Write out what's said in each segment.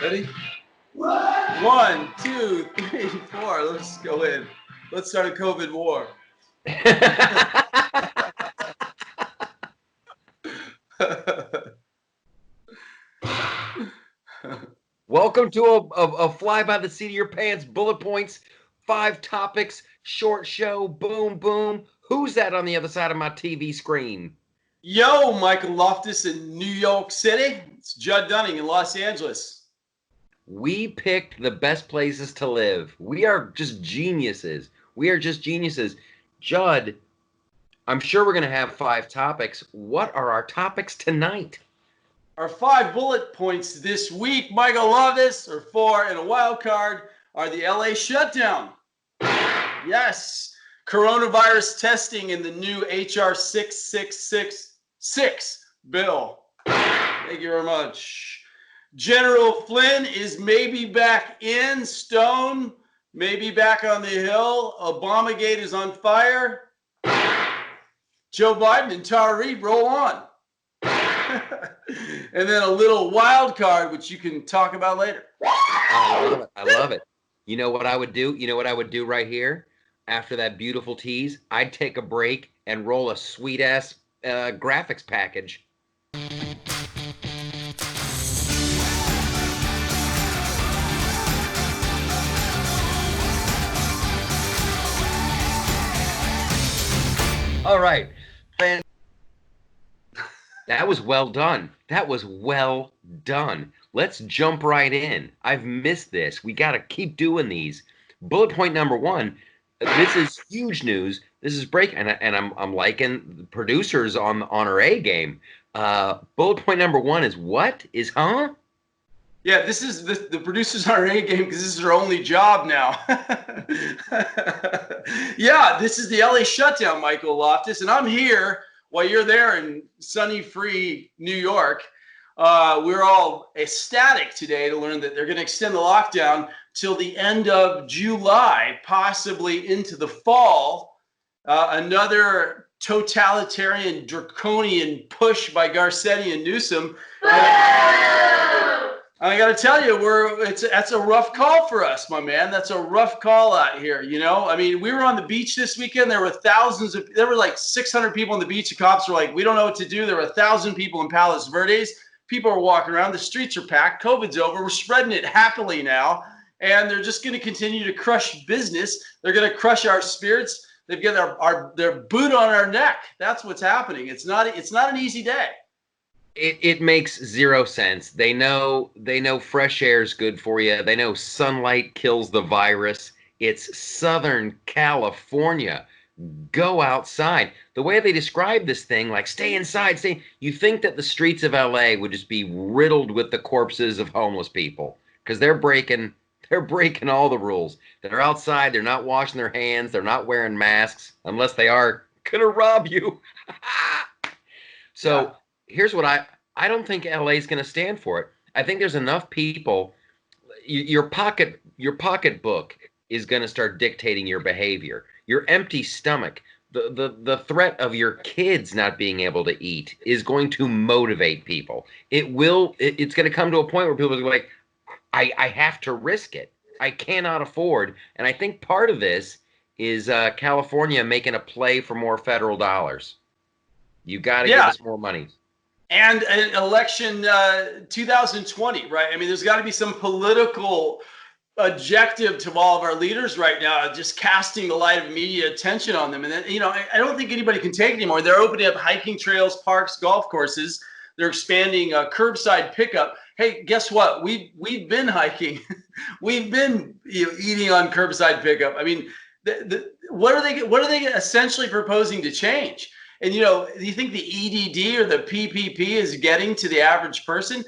Ready? 1, 2, 3, 4. Let's go in. Let's start a COVID war. Welcome to a fly by the seat of your pants, bullet points, 5 topics, short show, boom, boom. Who's that on the other side of my TV screen? Yo, Michael Loftus in New York City. It's Judd Dunning in Los Angeles. We picked the best places to live. We are just geniuses. We are just geniuses. Judd, I'm sure we're going to have 5 topics. What are our topics tonight? Our 5 bullet points this week, Michael Loftus, or 4 and a wild card, are the LA shutdown. Yes. Coronavirus testing in the new HR6666 bill. Thank you very much. General Flynn is maybe back in Stone, maybe back on the Hill. Obamagate is on fire. Joe Biden and Tara Reade roll on. And then a little wild card, which you can talk about later. I love it. I love it. You know what I would do? You know what I would do right here? After that beautiful tease, I'd take a break and roll a sweet-ass graphics package. All right. That was well done. That was well done. Let's jump right in. I've missed this. We got to keep doing these. Bullet point number 1. This is huge news. This is breaking, and I'm liking the producers on our A game. Bullet point number 1 is what? Is huh? Yeah, this is the producers on our A game because this is our only job now. Yeah, this is the LA shutdown, Michael Loftus, and I'm here while you're there in sunny, free New York. We're all ecstatic today to learn that they're going to extend the lockdown till the end of July, possibly into the fall. Another totalitarian, draconian push by Garcetti and Newsom. I got to tell you, that's a rough call for us, my man. That's a rough call out here. You know, I mean, we were on the beach this weekend. There were like 600 people on the beach. The cops were like, we don't know what to do. There were 1,000 people in Palos Verdes. People are walking around. The streets are packed. COVID's over. We're spreading it happily now. And they're just going to continue to crush business. They're going to crush our spirits. They've got their boot on our neck. That's what's happening. It's not an easy day. It makes zero sense. They know fresh air is good for you. They know sunlight kills the virus. It's Southern California. Go outside. The way they describe this thing, like stay inside, you think that the streets of LA would just be riddled with the corpses of homeless people because they're breaking all the rules. They're outside. They're not washing their hands. They're not wearing masks unless they are gonna rob you. So. Yeah. Here's what I don't think LA is going to stand for it. I think there's enough people. Your pocketbook is going to start dictating your behavior. Your empty stomach, the threat of your kids not being able to eat is going to motivate people. It's going to come to a point where people are like, I have to risk it. I cannot afford. And I think part of this is California making a play for more federal dollars. You got to give us more money. And an election 2020, right? I mean, there's got to be some political objective to all of our leaders right now, just casting the light of media attention on them. And then, you know, I don't think anybody can take it anymore. They're opening up hiking trails, parks, golf courses. They're expanding curbside pickup. Hey, guess what? We've been hiking. We've been eating on curbside pickup. I mean, what are they essentially proposing to change? And, you know, do you think the EDD or the PPP is getting to the average person?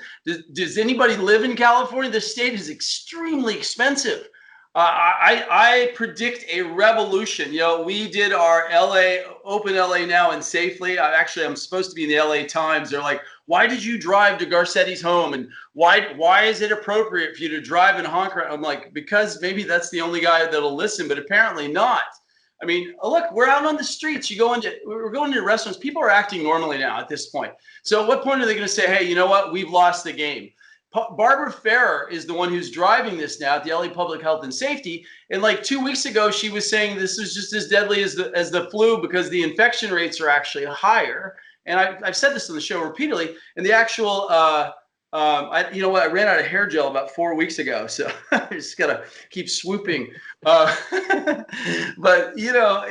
Does anybody live in California? The state is extremely expensive. I predict a revolution. You know, we did our Open LA Now and Safely. I'm supposed to be in the LA Times. They're like, why did you drive to Garcetti's home? And why is it appropriate for you to drive and honk around? I'm like, because maybe that's the only guy that'll listen, but apparently not. I mean, look, we're out on the streets. We're going to restaurants. People are acting normally now at this point. So at what point are they going to say, hey, you know what? We've lost the game. Barbara Ferrer is the one who's driving this now at the LA Public Health and Safety. And like 2 weeks ago, she was saying this is just as deadly as the flu because the infection rates are actually higher. And I've said this on the show repeatedly. And the actual, you know what? I ran out of hair gel about 4 weeks ago, so I just gotta keep swooping. But you know,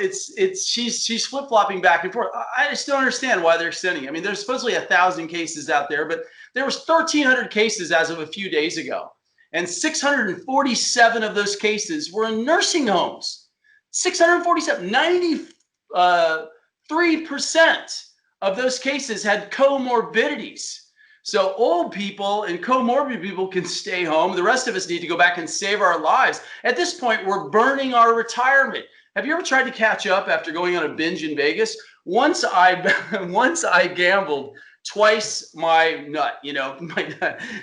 she's flip flopping back and forth. I just don't understand why they're extending. I mean, there's supposedly 1,000 cases out there, but there was 1,300 cases as of a few days ago, and 647 of those cases were in nursing homes. 647, 93% of those cases had comorbidities. So old people and comorbid people can stay home. The rest of us need to go back and save our lives. At this point, we're burning our retirement. Have you ever tried to catch up after going on a binge in Vegas? Once I gambled twice my nut, you know,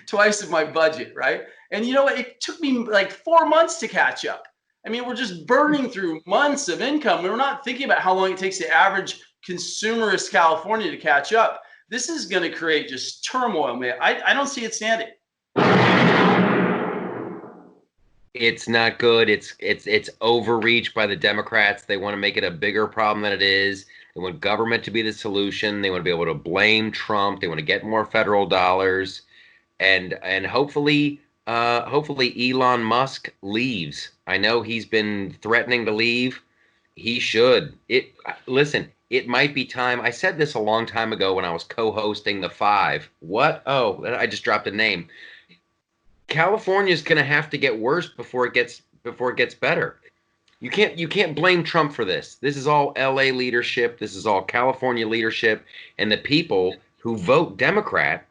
twice of my budget, right? And you know what? It took me like 4 months to catch up. I mean, we're just burning through months of income. We're not thinking about how long it takes the average consumerist California to catch up. This is going to create just turmoil, man. I don't see it standing. It's not good. It's overreach by the Democrats. They want to make it a bigger problem than it is. They want government to be the solution. They want to be able to blame Trump. They want to get more federal dollars, and hopefully Elon Musk leaves. I know he's been threatening to leave. He should. Listen. It might be time. I said this a long time ago when I was co-hosting The Five. What? Oh, I just dropped a name. California's going to have to get worse before it gets better. You can't blame Trump for this. This is all LA leadership. This is all California leadership, and the people who vote Democrat,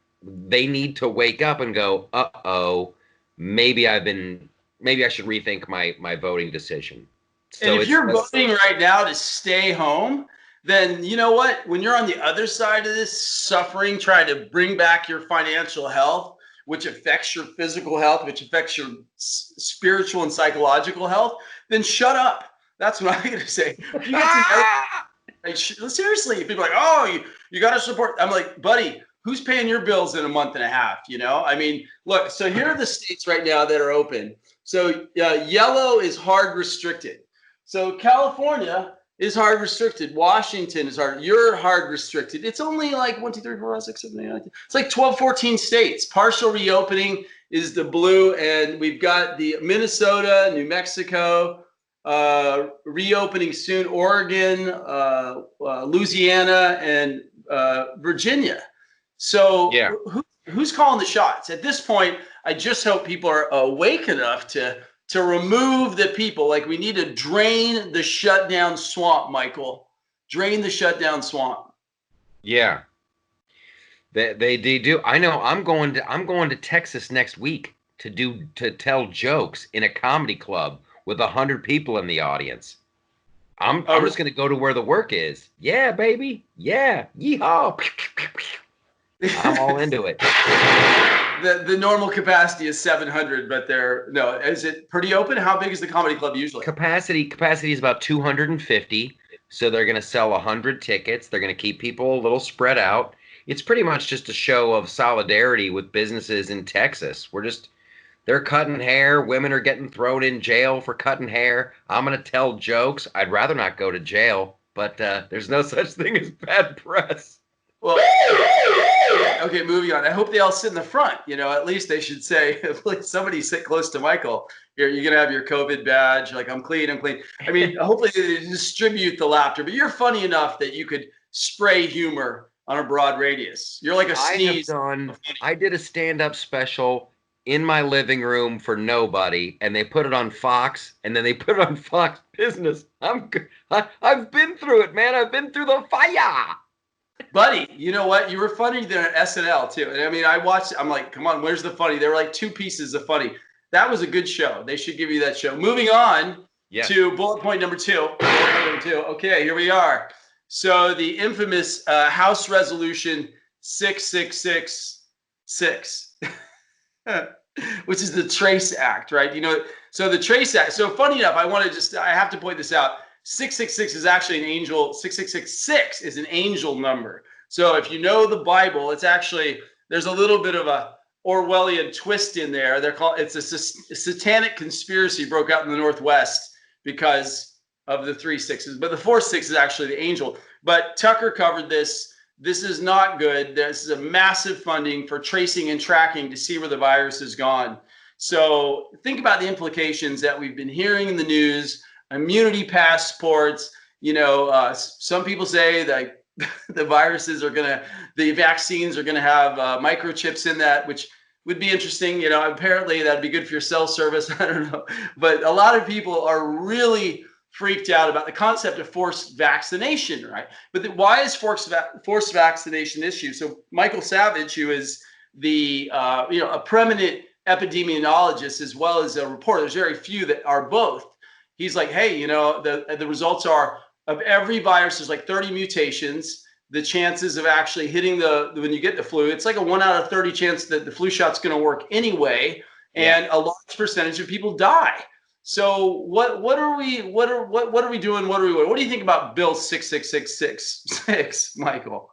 they need to wake up and go, "Uh-oh, maybe I should rethink my voting decision." So and if you're voting right now to stay home, then you know what? When you're on the other side of this suffering, trying to bring back your financial health, which affects your physical health, which affects your spiritual and psychological health, then shut up. That's what I'm going to say. If you get to seriously, people are like, oh, you got to support. I'm like, buddy, who's paying your bills in a month and a half? You know, I mean, look, so here are the states right now that are open. So yellow is hard restricted. So California is hard restricted. Washington is hard. You're hard restricted. It's only like 1, 2, 3, 4, 5, 6, 7, 8, 9, 10. It's like 12, 14 states. Partial reopening is the blue, and we've got the Minnesota, New Mexico, reopening soon, Oregon, Louisiana, and Virginia. So yeah. Who's calling the shots? At this point, I just hope people are awake enough to remove the people. Like, we need to drain the shutdown swamp, Michael. Drain the shutdown swamp. Yeah. They do. I know. I'm going to Texas next week to tell jokes in a comedy club with 100 people in the audience. I'm just going to go to where the work is. Yeah, baby. Yeah. Yeehaw. I'm all into it. The normal capacity is 700, but is it pretty open? How big is the comedy club usually? Capacity is about 250. So they're going to sell 100 tickets. They're going to keep people a little spread out. It's pretty much just a show of solidarity with businesses in Texas. They're cutting hair. Women are getting thrown in jail for cutting hair. I'm going to tell jokes. I'd rather not go to jail, but there's no such thing as bad press. Well, okay, moving on. I hope they all sit in the front. You know, at least they should say, somebody sit close to Michael. You're going to have your COVID badge. Like, I'm clean. I mean, hopefully they distribute the laughter. But you're funny enough that you could spray humor on a broad radius. You're like a sneeze. I did a stand-up special in my living room for nobody, and they put it on Fox, and then they put it on Fox Business. I've been through it, man. I've been through the fire. Buddy, you know what? You were funny there at SNL too. And I mean, I watched, I'm like, come on, where's the funny? There were like 2 pieces of funny. That was a good show. They should give you that show. Moving on to bullet point number 2. Okay, here we are. So the infamous House Resolution 6666, which is the Trace Act, right? You know, so the Trace Act. So funny enough, I have to point this out. 666 is actually an angel. 6666 is an angel number. So if you know the Bible, it's actually, there's a little bit of a Orwellian twist in there. It's a satanic conspiracy broke out in the Northwest because of the 3 6s, but the 4 6 is actually the angel. But Tucker covered this. This is not good. This is a massive funding for tracing and tracking to see where the virus has gone. So think about the implications that we've been hearing in the news. Immunity passports. Some people say that the vaccines are gonna have microchips in that, which would be interesting. Apparently that'd be good for your cell service. I don't know, but a lot of people are really freaked out about the concept of forced vaccination, right? But why is forced vaccination an issue? So Michael Savage, who is a prominent epidemiologist as well as a reporter, there's very few that are both. He's like, hey, the results are of every virus, there's like 30 mutations. The chances of actually hitting when you get the flu, it's like a 1 out of 30 chance that the flu shot's going to work anyway, and a large percentage of people die. So what are we doing? What do you think about Bill 6666, Michael?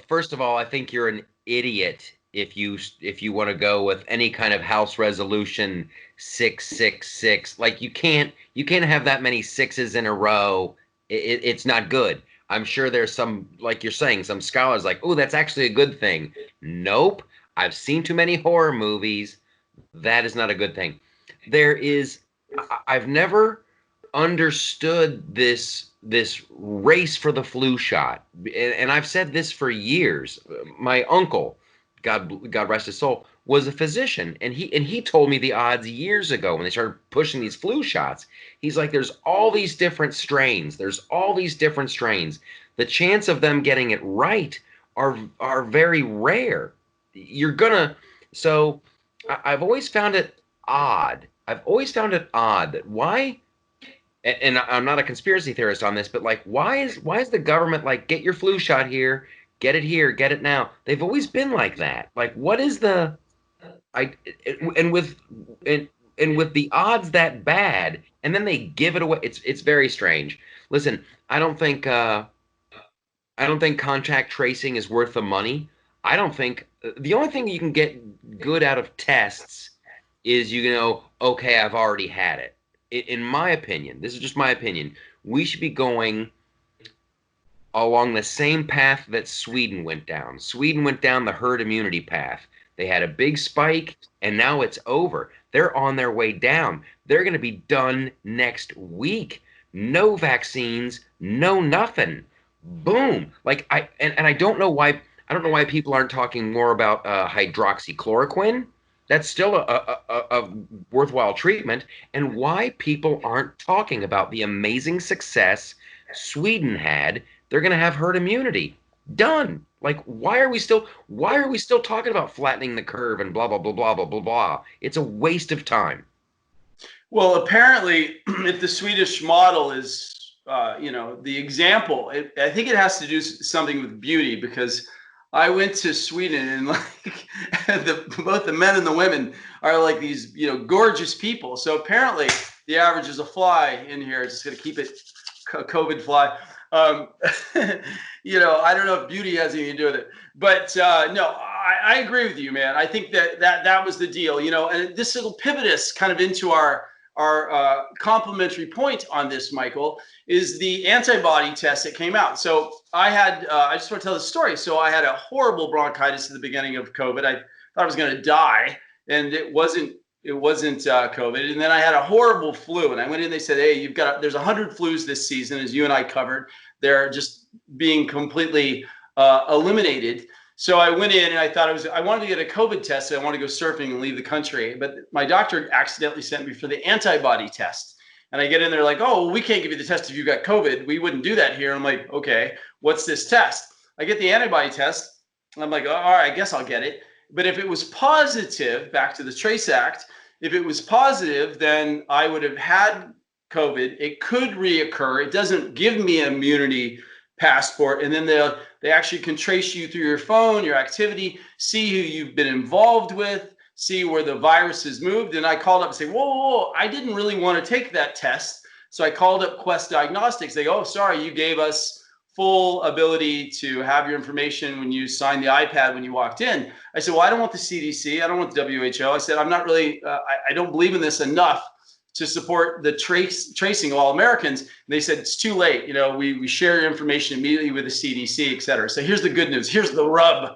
First of all, I think you're an idiot if you want to go with any kind of House Resolution 666. Like you can't have that many sixes in a row. It's not good. I'm sure there's some, like you're saying, some scholars like, oh, that's actually a good thing. Nope. I've seen too many horror movies. That is not a good thing. I've never understood this race for the flu shot. And I've said this for years. My uncle, God rest his soul, was a physician, and he told me the odds years ago when they started pushing these flu shots. He's like, there's all these different strains. The chance of them getting it right are very rare. So I've always found it odd. That why, and I'm not a conspiracy theorist on this, but like, why is the government like, get your flu shot here, get it here, get it now? They've always been like that. Like, what is with the odds that bad, and then they give it away. It's very strange. Listen, I don't think contact tracing is worth the money. I don't think the only thing you can get good out of tests is okay, I've already had it. In my opinion, this is just my opinion, we should be going along the same path that Sweden went down. Sweden went down the herd immunity path. They had a big spike, and now it's over. They're on their way down. They're going to be done next week. No vaccines, no nothing. Boom. Like I don't know why people aren't talking more about hydroxychloroquine. That's still a worthwhile treatment, and why people aren't talking about the amazing success Sweden had. They're going to have herd immunity. Done. Like, why are we still talking about flattening the curve and blah blah blah blah blah blah blah? It's a waste of time. Well, apparently, if the Swedish model is the example, I think it has to do something with beauty, because I went to Sweden, and like both the men and the women are like these, gorgeous people. So apparently the average is a fly in here. Just going to keep it COVID fly. I don't know if beauty has anything to do with it, but no, I agree with you, man. I think that was the deal, and this will pivot us kind of into our complementary point on this, Michael, is the antibody test that came out. So I just want to tell the story. So I had a horrible bronchitis at the beginning of COVID. I thought I was going to die, and it wasn't COVID. And then I had a horrible flu, and I went in, they said, hey, there's 100 flus this season, as you and I covered. They're just being completely eliminated. So I went in, and I wanted to get a COVID test. So I wanted to go surfing and leave the country. But my doctor accidentally sent me for the antibody test. And I get in there like, oh, well, we can't give you the test if you got COVID. We wouldn't do that here. I'm like, okay, what's this test? I get the antibody test. I'm like, all right, I guess I'll get it. But if it was positive, back to the Trace Act, if it was positive, then I would have had COVID. It could reoccur. It doesn't give me an immunity passport. And then they actually can trace you through your phone, your activity, see who you've been involved with, see where the virus has moved. And I called up and say, whoa, I didn't really want to take that test. So I called up Quest Diagnostics. They go, oh, sorry, you gave us full ability to have your information when you signed the iPad when you walked in. I said, well, I don't want the CDC. I don't want the WHO. I said, I'm not really, I don't believe in this enough to support the tracing of all Americans. And they said, it's too late. You know, we share your information immediately with the CDC, et cetera. So here's the good news. Here's the rub.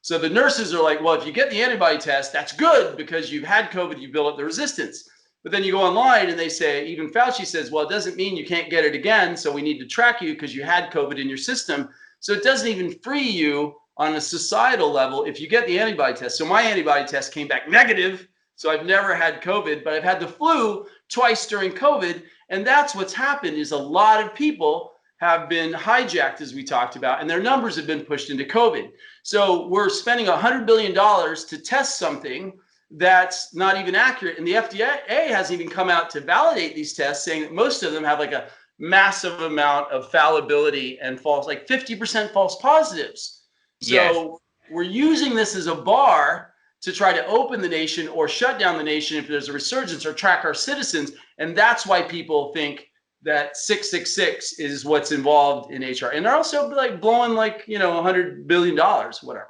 So the nurses are like, well, if you get the antibody test, that's good because you've had COVID, you build up the resistance. But then you go online and they say, even Fauci says, well, it doesn't mean you can't get it again. So we need to track you because you had COVID in your system. So it doesn't even free you on a societal level if you get the antibody test. So my antibody test came back negative. So I've never had COVID, but I've had the flu twice during COVID. And that's what's happened is a lot of people have been hijacked, as we talked about, and their numbers have been pushed into COVID. So we're spending $100 billion to test something that's not even accurate. And the FDA hasn't even come out to validate these tests, saying that most of them have like a massive amount of fallibility and false, like 50% false positives. So Yes. we're using this as a bar to try to open the nation or shut down the nation if there's a resurgence or track our citizens. And that's why people think that 666 is what's involved in HR. And they're also like blowing like, you know, $100 billion, whatever.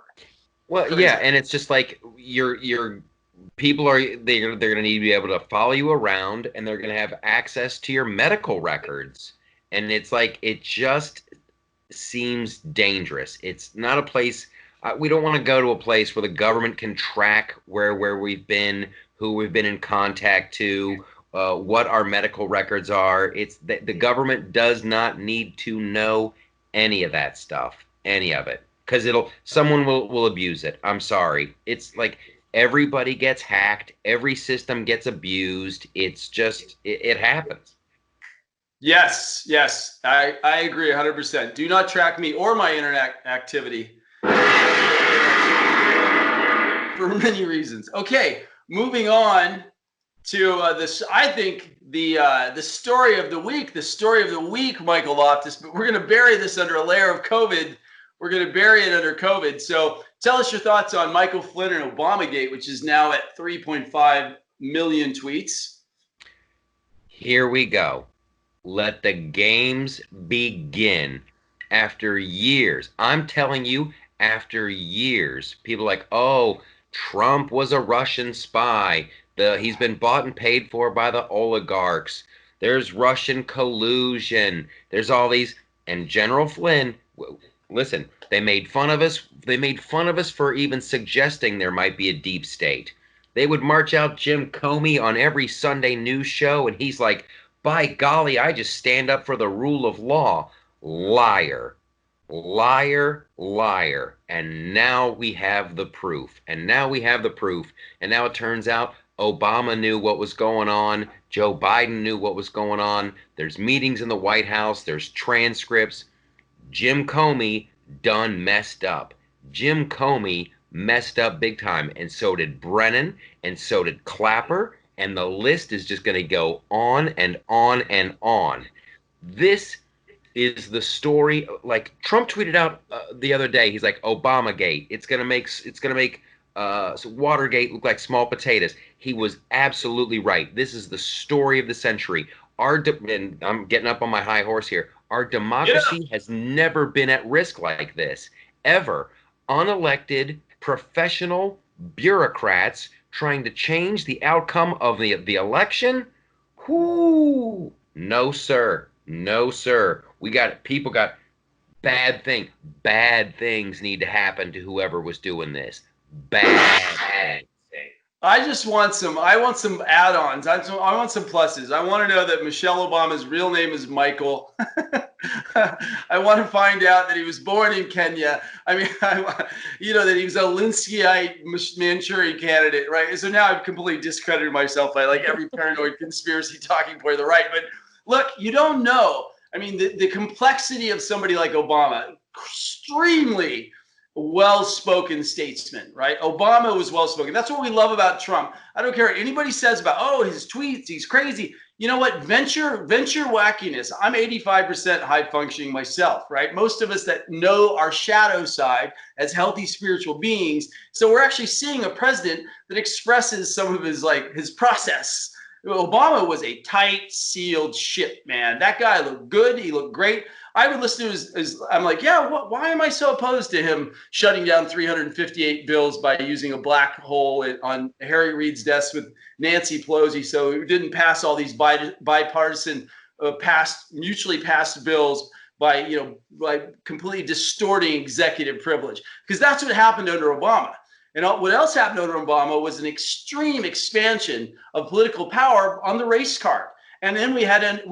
Well, Crazy. yeah, and it's just like your people are they're going to need to be able to follow you around, and they're going to have access to your medical records. And it's like it just seems dangerous. It's not a place we don't want to go to a place where the government can track where we've been, who we've been in contact to, what our medical records are. It's the government does not need to know any of that stuff, any of it, because someone will abuse it. I'm sorry. It's like everybody gets hacked, every system gets abused. It's just it happens. Yes, I agree 100%. Do not track me or my internet activity for many reasons. Okay, moving on to this. I think the story of the week, Michael Loftus. But we're going to bury this under a layer of COVID. We're going to bury it under COVID. So tell us your thoughts on Michael Flynn and Obamagate, which is now at 3.5 million tweets. Here we go. Let the games begin. After years, I'm telling you, after years, people are like, oh, Trump was a Russian spy. He's been bought and paid for by the oligarchs. There's Russian collusion. There's all these. And General Flynn, listen, they made fun of us. They made fun of us for even suggesting there might be a deep state. They would march out Jim Comey on every Sunday news show, and he's like, by golly, I just stand up for the rule of law. Liar. Liar, liar. And now we have the proof. And now it turns out Obama knew what was going on. Joe Biden knew what was going on. There's meetings in the White House. There's transcripts. Jim Comey done messed up. Jim Comey messed up big time. And so did Brennan. And so did Clapper. And the list is just going to go on and on and on. This is the story. Like Trump tweeted out the other day, he's like, Obamagate. It's gonna make Watergate look like small potatoes. He was absolutely right. This is the story of the century. And I'm getting up on my high horse here. Our democracy has never been at risk like this, ever. Unelected, professional bureaucrats trying to change the outcome of the election? Whoo! No, sir. No, sir. People got bad things. Bad things need to happen to whoever was doing this. Bad things. I want some add-ons. I want some pluses. I want to know that Michelle Obama's real name is Michael. I want to find out that he was born in Kenya. I mean, that he was a Linskyite Manchurian candidate, right? So now I've completely discredited myself by like every paranoid conspiracy talking point to the right. But look, you don't know. I mean, the complexity of somebody like Obama, extremely well-spoken statesman, right? Obama was well-spoken. That's what we love about Trump. I don't care what anybody says about, oh, his tweets, he's crazy. You know what? Venture wackiness. I'm 85% high functioning myself, right? Most of us that know our shadow side as healthy spiritual beings. So we're actually seeing a president that expresses some of his process Obama was a tight, sealed ship, man. That guy looked good. He looked great. I would listen to his I'm like, yeah, why am I so opposed to him shutting down 358 bills by using a black hole on Harry Reid's desk with Nancy Pelosi, so it didn't pass all these bipartisan, mutually passed bills by completely distorting executive privilege, because that's what happened under Obama. And what else happened under Obama was an extreme expansion of political power on the race card. And then we had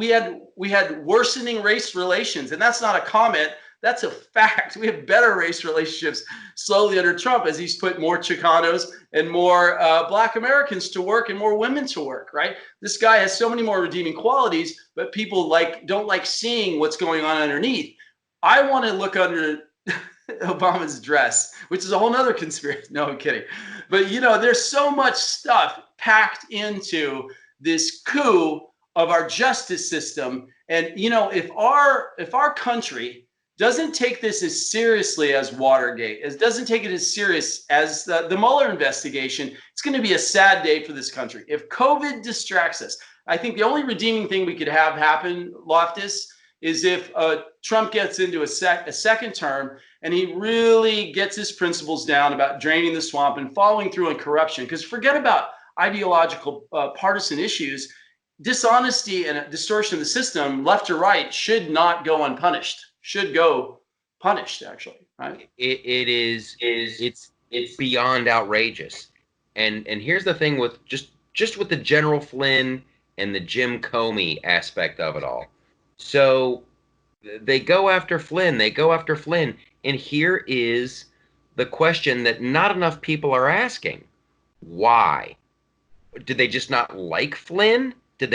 worsening race relations, and that's not a comment. That's a fact. We have better race relationships slowly under Trump, as he's put more Chicanos and more Black Americans to work and more women to work, right? This guy has so many more redeeming qualities, but people don't like seeing what's going on underneath. I want to look under Obama's dress, which is a whole nother conspiracy. No, I'm kidding. But, there's so much stuff packed into this coup of our justice system. And, if our country doesn't take this as seriously as Watergate, doesn't take it as serious as the Mueller investigation, it's going to be a sad day for this country. If COVID distracts us, I think the only redeeming thing we could have happen, Loftus, is if Trump gets into a second term and he really gets his principles down about draining the swamp and following through on corruption. Because forget about ideological partisan issues. Dishonesty and distortion of the system, left or right, should not go unpunished. Should go punished, actually. Right? It's beyond outrageous. And here's the thing with just with the General Flynn and the Jim Comey aspect of it all. So they go after Flynn. And here is the question that not enough people are asking. Why? Did they just not like Flynn? Did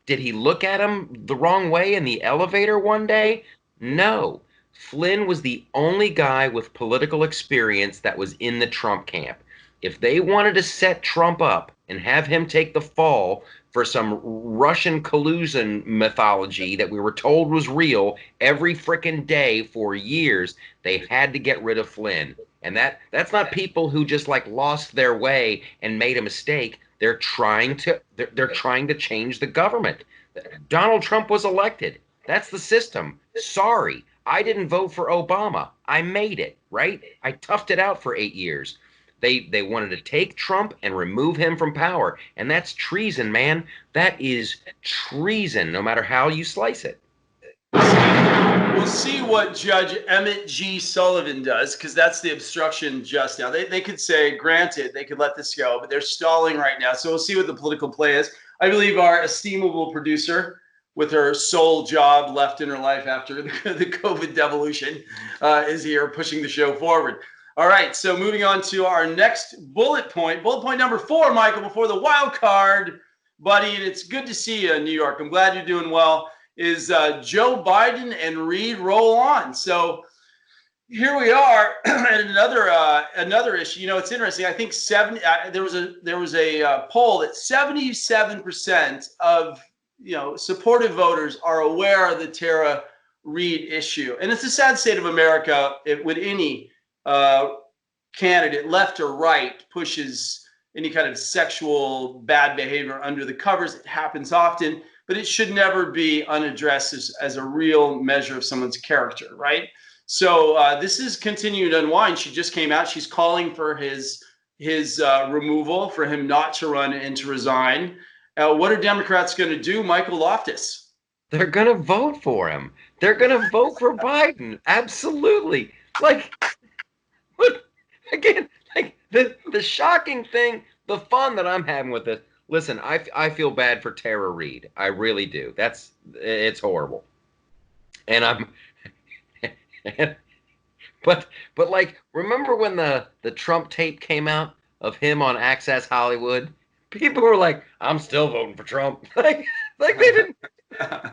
he look at him the wrong way in the elevator one day? No. Flynn was the only guy with political experience that was in the Trump camp. If they wanted to set Trump up and have him take the fall for some Russian collusion mythology that we were told was real every frickin' day for years, they had to get rid of Flynn. And that's not people who just lost their way and made a mistake. They're trying to change the government. Donald Trump was elected. That's the system. Sorry, I didn't vote for Obama. I made it, right? I toughed it out for 8 years. They wanted to take Trump and remove him from power. And that's treason, man. That is treason, no matter how you slice it. We'll see what Judge Emmett G. Sullivan does, because that's the obstruction just now. They could say, granted, they could let this go, but they're stalling right now. So we'll see what the political play is. I believe our estimable producer, with her sole job left in her life after the COVID devolution, is here pushing the show forward. All right, so moving on to our next bullet point. Bullet point number 4, Michael, before the wild card, buddy, and it's good to see you in New York. I'm glad you're doing well. Is Joe Biden and Reid roll on. So here we are at another issue. It's interesting. I think there was a poll that 77% of supportive voters are aware of the Tara Reid issue, and it's a sad state of America. With any candidate, left or right, pushes any kind of sexual bad behavior under the covers. It happens often, but it should never be unaddressed as a real measure of someone's character, right? So this is continuing to unwind. She just came out. She's calling for his removal, for him not to run and to resign. What are Democrats going to do, Michael Loftus? They're going to vote for him. They're going to vote for Biden. Absolutely. Again, the shocking thing, the fun that I'm having with this. Listen, I feel bad for Tara Reid. I really do. It's horrible. And but remember when the Trump tape came out of him on Access Hollywood? People were like, I'm still voting for Trump. They didn't.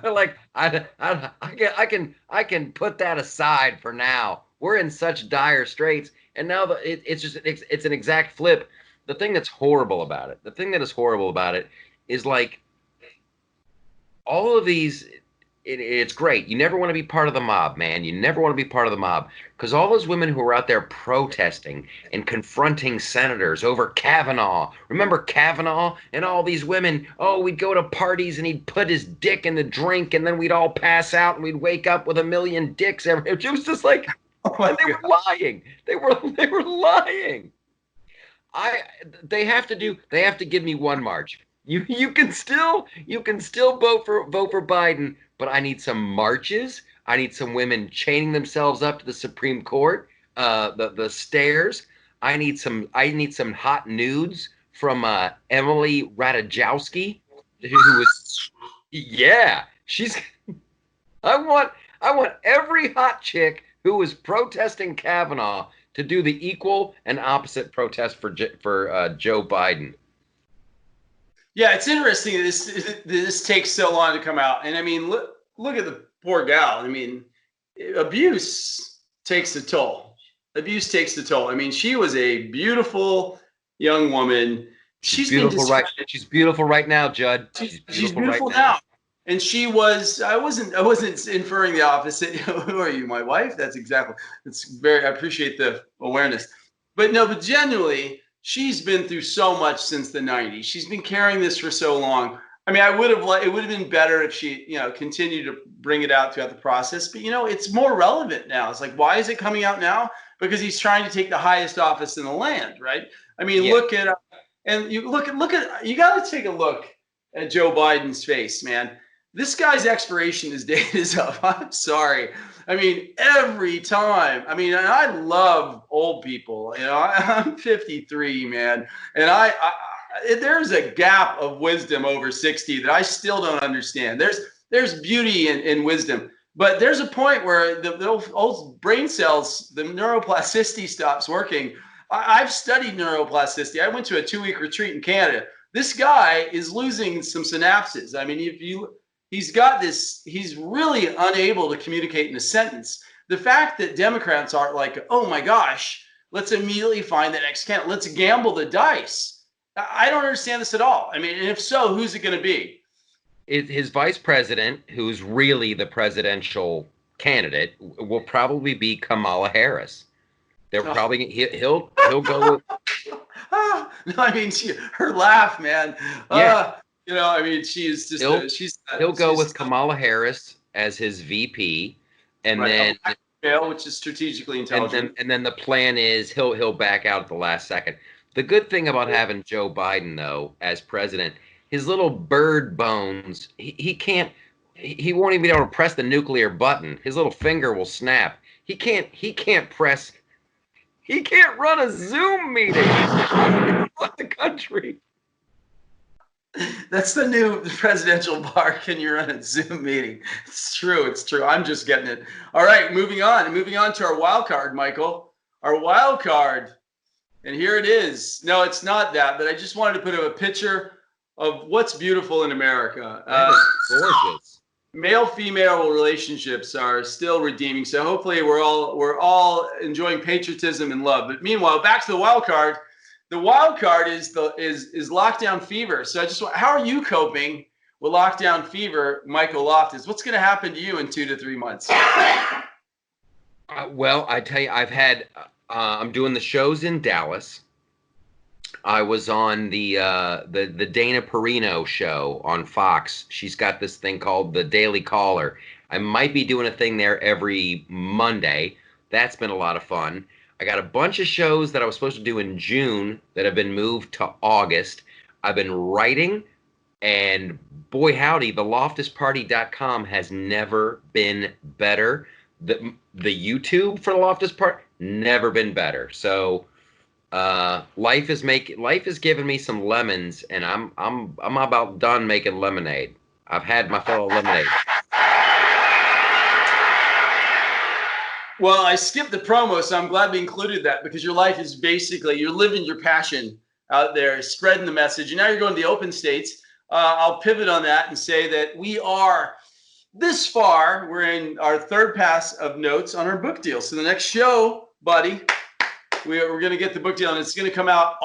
They're like, I can put that aside for now. We're in such dire straits, and now it's an exact flip. The thing that's horrible about it, is all of these it's great. You never want to be part of the mob, man. You never want to be part of the mob because all those women who are out there protesting and confronting senators over Kavanaugh. Remember Kavanaugh and all these women? Oh, we'd go to parties and he'd put his dick in the drink and then we'd all pass out and we'd wake up with a million dicks. It was just like, Oh my and they God. were lying. They were lying. They have to give me one march. You can still vote for Biden, but I need some marches. I need some women chaining themselves up to the Supreme Court, the stairs. I need some hot nudes from Emily Ratajkowski, who was yeah, she's I want every hot chick who was protesting Kavanaugh to do the equal and opposite protest for Joe Biden. Yeah, it's interesting that this takes so long to come out. And I mean, look at the poor gal. I mean, abuse takes a toll. Abuse takes the toll. I mean, she was a beautiful young woman. She's beautiful, right? She's beautiful right now, Judd. She's beautiful right now. And she was. I wasn't inferring the opposite. Who are you, my wife? That's exactly. I appreciate the awareness. But no, but genuinely, she's been through so much since the 90s. She's been carrying this for so long. I mean, it would have been better if she, continued to bring it out throughout the process. But, it's more relevant now. It's like, why is it coming out now? Because he's trying to take the highest office in the land, right? I mean, Yeah. look at, and you look at, you got to take a look at Joe Biden's face, man. This guy's expiration date is up. I'm sorry. I mean, every time. I mean, and I love old people. I'm 53, man, and there's a gap of wisdom over 60 that I still don't understand. There's beauty in wisdom, but there's a point where the old brain cells, the neuroplasticity stops working. I've studied neuroplasticity. I went to a 2-week retreat in Canada. This guy is losing some synapses. I mean, he's really unable to communicate in a sentence. The fact that Democrats aren't like, oh my gosh, let's immediately find the next candidate. Let's gamble the dice. I don't understand this at all. I mean, and if so, who's it going to be? His vice president, who's really the presidential candidate, will probably be Kamala Harris. They're probably he'll go with. No, I mean, her laugh, man. Yeah. I mean, she's just he'll go with Kamala Harris as his VP, and then which is strategically intelligent. And then the plan is he'll back out at the last second. The good thing about having Joe Biden though as president, his little bird bones, he won't even be able to press the nuclear button. His little finger will snap. He can't run a Zoom meeting. Run the country. That's the new presidential bar. Can you run a Zoom meeting? It's true. I'm just getting it. All right, moving on to our wild card, Michael. Our wild card, and here it is. No, it's not that, but I just wanted to put up a picture of what's beautiful in America. Gorgeous. Male-female relationships are still redeeming, so hopefully we're all enjoying patriotism and love. But meanwhile, back to the wild card. The wild card is lockdown fever. So how are you coping with lockdown fever, Michael Loftus? What's going to happen to you in 2 to 3 months? Well, I tell you, I'm doing the shows in Dallas. I was on the Dana Perino show on Fox. She's got this thing called the Daily Caller. I might be doing a thing there every Monday. That's been a lot of fun. I got a bunch of shows that I was supposed to do in June that have been moved to August. I've been writing, and boy howdy, the loftusparty.com has never been better. The YouTube for the Loftus Party never been better. So life is giving me some lemons, and I'm about done making lemonade. I've had my fill of lemonade. Well, I skipped the promo, so I'm glad we included that, because your life is basically, you're living your passion out there, spreading the message. And now you're going to the open states. I'll pivot on that and say that we are this far. We're in our third pass of notes on our book deal. So the next show, buddy, we're going to get the book deal, and it's going to come out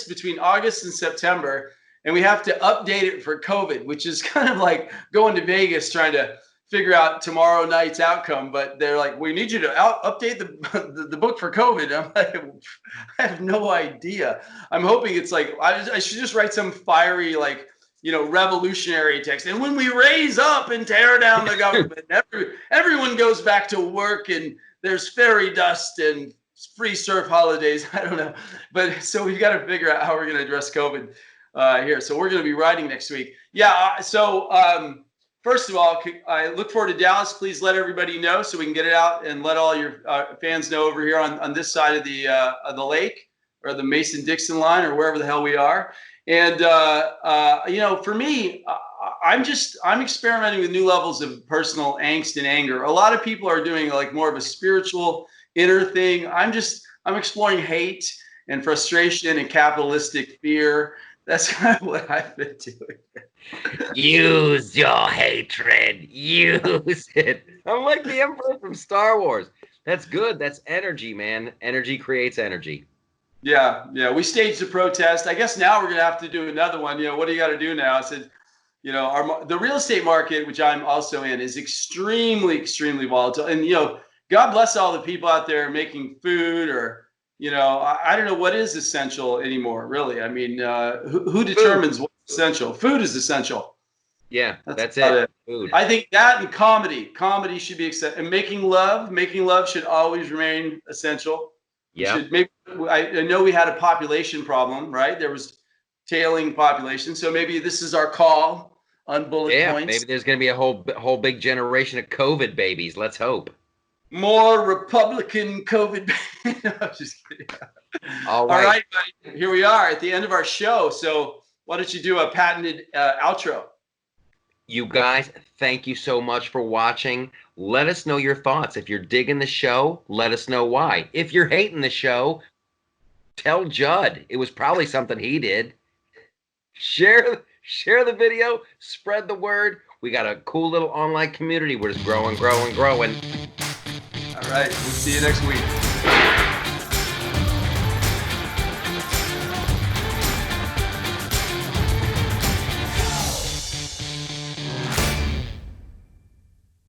between August and September. And we have to update it for COVID, which is kind of like going to Vegas trying to figure out tomorrow night's outcome, but they're like, we need you to update the book for COVID. I'm like, I have no idea. I'm hoping it's like, I should just write some fiery, like, revolutionary text. And when we raise up and tear down the government, everyone goes back to work and there's fairy dust and free surf holidays. I don't know. But so we've got to figure out how we're going to address COVID here. So we're going to be writing next week. Yeah. First of all, I look forward to Dallas. Please let everybody know so we can get it out and let all your fans know over here on this side of the lake or the Mason-Dixon line or wherever the hell we are. And, for me, I'm experimenting with new levels of personal angst and anger. A lot of people are doing like more of a spiritual inner thing. I'm exploring hate and frustration and capitalistic fear. That's kind of what I've been doing. Use your hatred. Use it. I'm like the Emperor from Star Wars. That's good. That's energy, man. Energy creates energy. Yeah. We staged a protest. I guess now we're going to have to do another one. What do you got to do now? I said, the real estate market, which I'm also in, is extremely, extremely volatile. And, God bless all the people out there making food or, I don't know what is essential anymore, really. I mean, who determines what's essential? Food is essential. Yeah, that's it. Food. I think that and comedy should be and making love should always remain essential. Yeah. I know we had a population problem, right? There was tailing population. So maybe this is our call on bullet points. Maybe there's going to be a whole big generation of COVID babies. Let's hope. More Republican COVID. No, I'm just kidding. All right, buddy. Here we are at the end of our show. So why don't you do a patented outro? You guys, thank you so much for watching. Let us know your thoughts. If you're digging the show, let us know why. If you're hating the show, tell Judd. It was probably something he did. Share the video. Spread the word. We got a cool little online community. We're just growing. All right. We'll see you next week.